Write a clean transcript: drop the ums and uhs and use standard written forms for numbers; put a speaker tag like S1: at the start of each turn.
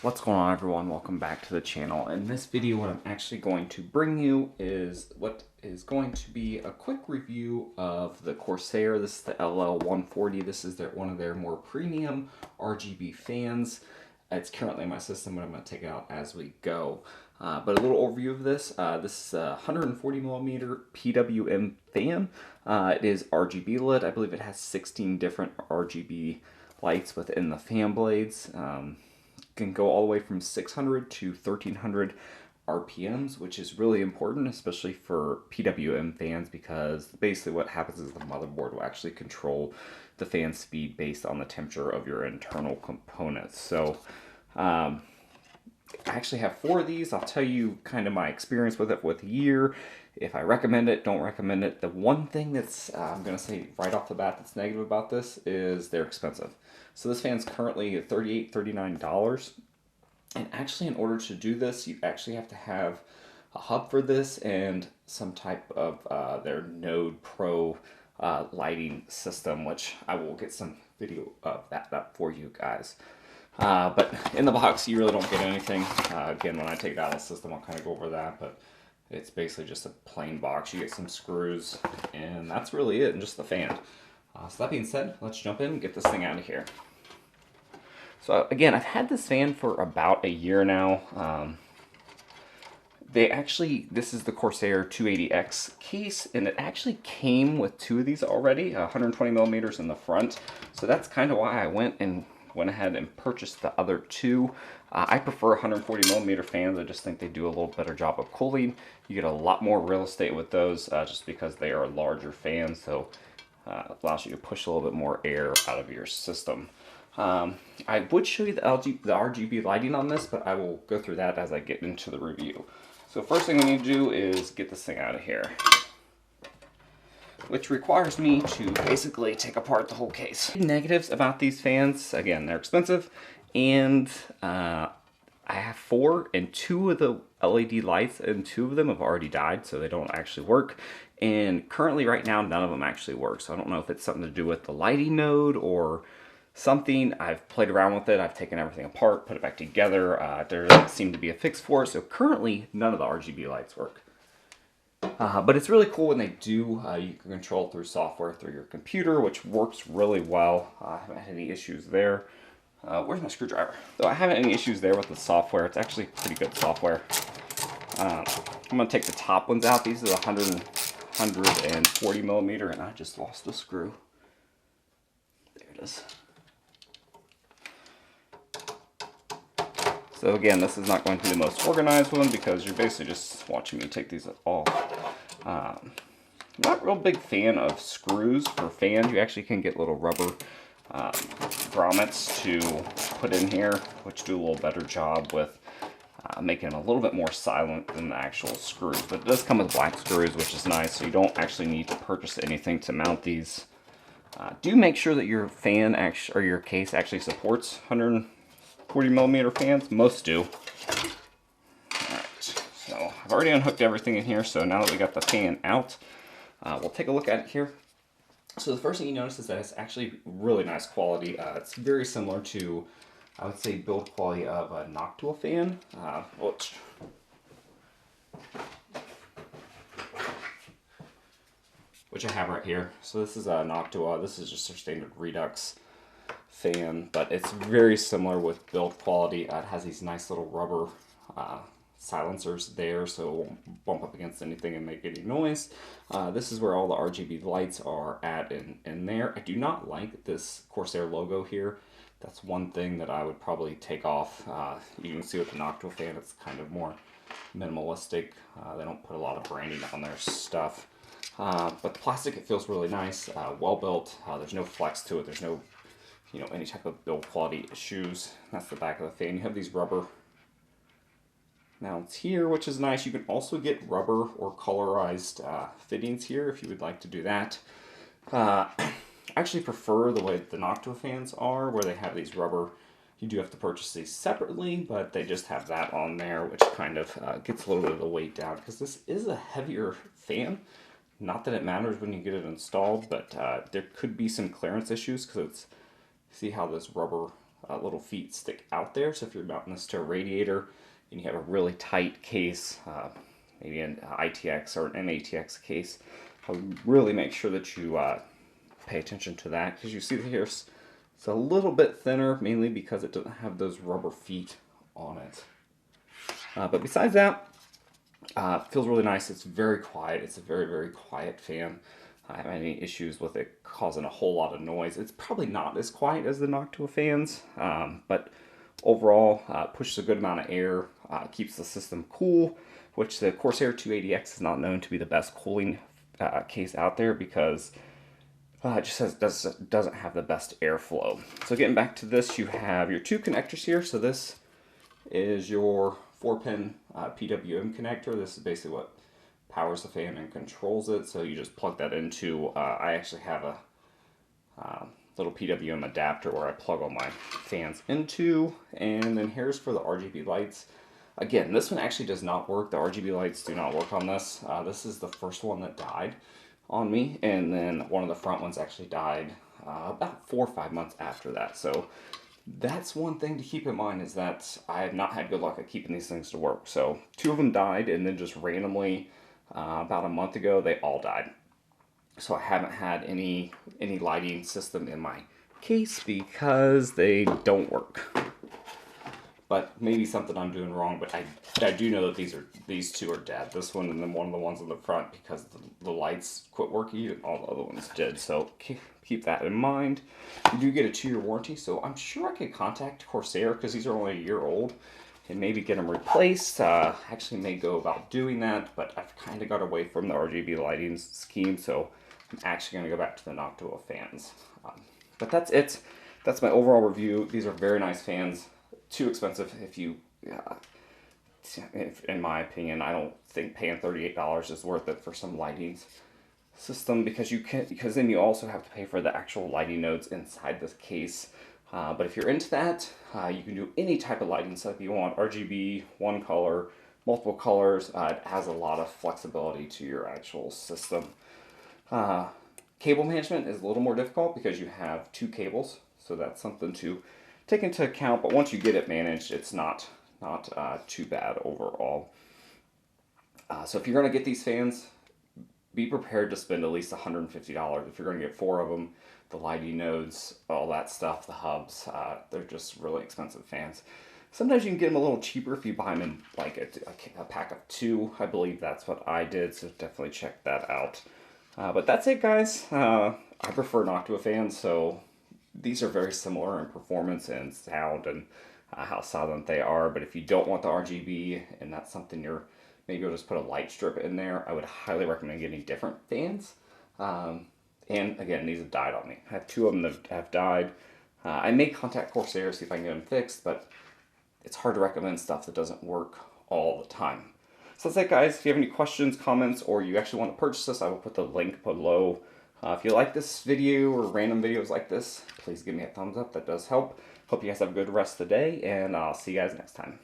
S1: What's going on, everyone? Welcome back to the channel. In this video, what I'm actually going to bring you is what is going to be a quick review of the Corsair. This is the LL140. This is one of their more premium RGB fans. It's currently in my system, but I'm going to take it out as we go. But a little overview of this. This is a 140 millimeter PWM fan. It is RGB lit. I believe it has 16 different RGB lights within the fan blades. Can go all the way from 600 to 1300 RPMs, which is really important, especially for PWM fans, because basically what happens is the motherboard will actually control the fan speed based on the temperature of your internal components. So I actually have 4 of these. I'll tell you kind of my experience with it with a year. If I recommend it, don't recommend it. The one thing that's I'm going to say right off the bat that's negative about this is they're expensive. So this fan's currently $38, $39. And actually, in order to do this, you actually have to have a hub for this and some type of their Node Pro lighting system, which I will get some video of that up for you guys. But in the box, you really don't get anything. Again, when I take it out of the system, I'll kind of go over that, but it's basically just a plain box. You get some screws, and that's really it, and just the fan. So that being said, let's jump in and get this thing out of here. So again, I've had this fan for about a year now. This is the Corsair 280X case, and it actually came with 2 of these already, 120 millimeters in the front. So that's kind of why I went ahead and purchased the other 2. I prefer 140 millimeter fans. I just think they do a little better job of cooling. You get a lot more real estate with those just because they are larger fans, so it allows you to push a little bit more air out of your system. I would show you the RGB lighting on this, but I will go through that as I get into the review. So first thing we need to do is get this thing out of here, which requires me to basically take apart the whole case. Negatives about these fans, again, they're expensive, and I have 4, and 2 of the LED lights, and 2 of them have already died, so they don't actually work. And currently, right now, none of them actually work. So I don't know if it's something to do with the lighting node or something. I've played around with it. I've taken everything apart, put it back together. There doesn't seem to be a fix for it. So currently, none of the RGB lights work. But it's really cool when they do. You can control through software through your computer, which works really well. I haven't had any issues there. Where's my screwdriver? So I haven't any issues there with the software. It's actually pretty good software. I'm going to take the top ones out. These are the 140 millimeter, and I just lost a screw. There it is. So again, this is not going to be the most organized one because you're basically just watching me take these off. Not a real big fan of screws for fans. You actually can get little rubber grommets to put in here, which do a little better job with making them a little bit more silent than the actual screws. But it does come with black screws, which is nice, so you don't actually need to purchase anything to mount these. Do make sure that your fan or your case actually supports 140 millimeter fans. Most do. Alright, so I've already unhooked everything in here, so now that we got the fan out, we'll take a look at it here. So the first thing you notice is that it's actually really nice quality. It's very similar to, I would say, build quality of a Noctua fan, which I have right here. So this is a Noctua. This is just a standard Redux fan, but it's very similar with build quality. It has these nice little rubber silencers there, so it won't bump up against anything and make any noise. This is where all the RGB lights are at in there. I do not like this Corsair logo here. That's one thing that I would probably take off. You can see with the Noctua fan, it's kind of more minimalistic. They don't put a lot of branding on their stuff. But the plastic, it feels really nice, well built. There's no flex to it. There's no, any type of build quality issues. That's the back of the fan. You have these rubber mounts here, which is nice. You can also get rubber or colorized fittings here if you would like to do that. I actually prefer the way the Noctua fans are, where they have these rubber. You do have to purchase these separately, but they just have that on there, which kind of gets a little bit of the weight down, because this is a heavier fan. Not that it matters when you get it installed, but there could be some clearance issues, because it's, see how this rubber little feet stick out there. So if you're mounting this to a radiator and you have a really tight case, maybe an ITX or an ATX case, I would really make sure that you pay attention to that, because you see here it's a little bit thinner, mainly because it doesn't have those rubber feet on it. But besides that, feels really nice. It's very quiet. It's a very, very quiet fan. I haven't had any issues with it causing a whole lot of noise. It's probably not as quiet as the Noctua fans, but overall pushes a good amount of air, keeps the system cool, which the Corsair 280X is not known to be the best cooling case out there, because it just doesn't have the best airflow. So getting back to this, you have your two connectors here. So this is your 4-pin PWM connector. This is basically what powers the fan and controls it. So you just plug that into, I actually have a little PWM adapter where I plug all my fans into. And then here's for the RGB lights. Again, this one actually does not work. The RGB lights do not work on this. This is the first one that died on me, and then one of the front ones actually died about 4 or 5 months after that. So that's one thing to keep in mind, is that I have not had good luck at keeping these things to work. So 2 of them died, and then just randomly about a month ago they all died. So I haven't had any lighting system in my case because they don't work. But maybe something I'm doing wrong, but I do know that these two are dead. This one and then one of the ones on the front, because the lights quit working and all the other ones did. So keep that in mind. You do get a 2-year warranty, so I'm sure I could contact Corsair, because these are only a year old, and maybe get them replaced. Actually may go about doing that, but I've kind of got away from the RGB lighting scheme, so I'm actually going to go back to the Noctua fans. But that's it. That's my overall review. These are very nice fans. Too expensive if you, in my opinion. I don't think paying $38 is worth it for some lighting system, because then you also have to pay for the actual lighting nodes inside this case. But if you're into that, you can do any type of lighting setup you want. RGB, one color, multiple colors. It has a lot of flexibility to your actual system. Cable management is a little more difficult because you have 2 cables, so that's something to take into account. But once you get it managed, it's not too bad overall. So if you're going to get these fans, be prepared to spend at least $150. If you're going to get 4 of them, the lighting nodes, all that stuff, the hubs, they're just really expensive fans. Sometimes you can get them a little cheaper if you buy them in like a pack of 2. I believe that's what I did, so definitely check that out. But that's it, guys. I prefer Noctua fans, so these are very similar in performance and sound and how silent they are. But if you don't want the RGB and that's something maybe you'll just put a light strip in there, I would highly recommend getting different fans. And again, these have died on me. I have 2 of them that have died. I may contact Corsair, see if I can get them fixed, but it's hard to recommend stuff that doesn't work all the time. So that's it, guys. If you have any questions, comments, or you actually want to purchase this, I will put the link below. If you like this video or random videos like this, please give me a thumbs up. That does help. Hope you guys have a good rest of the day, and I'll see you guys next time.